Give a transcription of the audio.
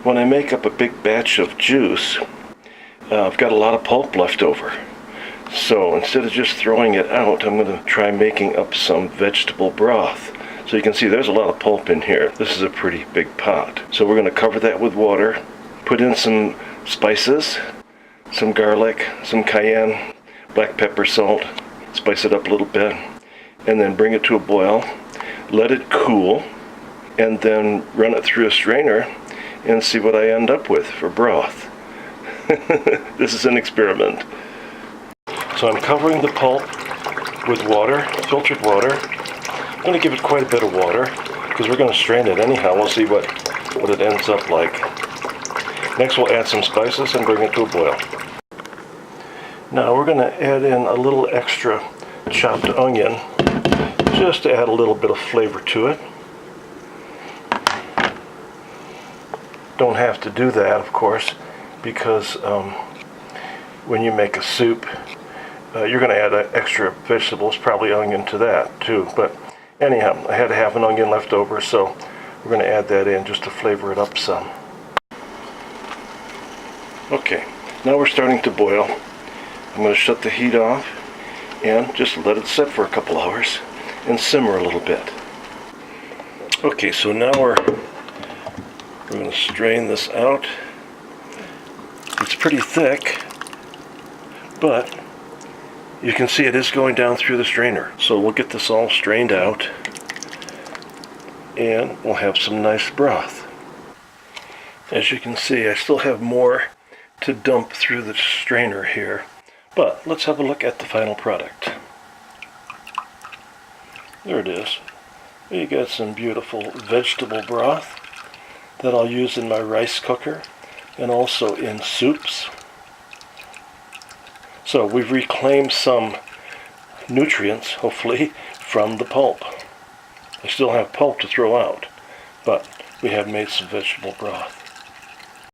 when I make up a big batch of juice, I've got a lot of pulp left over. So instead of just throwing it out, I'm going to try making up some vegetable broth. So you can see there's a lot of pulp in here. This is a pretty big pot. So we're going to cover that with water, put in some spices, some garlic, some cayenne, black pepper, salt, spice it up a little bit, and then bring it to a boil, let it cool, and then run it through a strainer and see what I end up with for broth. This is an experiment. So I'm covering the pulp with water, filtered water. I'm going to give it quite a bit of water because we're going to strain it anyhow. We'll see what it ends up like. Next we'll add some spices and bring it to a boil. Now we're going to add in a little extra chopped onion just to add a little bit of flavor to it. Don't have to do that, of course, because when you make a soup, you're going to add extra vegetables, probably onion to that too. But anyhow, I had half an onion left over, so we're going to add that in just to flavor it up some. Okay, now we're starting to boil. I'm going to shut the heat off and just let it sit for a couple hours and simmer a little bit. Okay, so now we're going to strain this out. It's pretty thick, but you can see it is going down through the strainer. So we'll get this all strained out and we'll have some nice broth. As you can see, I still have more to dump through the strainer here. But let's have a look at the final product. There it is. You got some beautiful vegetable broth that I'll use in my rice cooker and also in soups. So we've reclaimed some nutrients, hopefully, from the pulp. I still have pulp to throw out, but we have made some vegetable broth.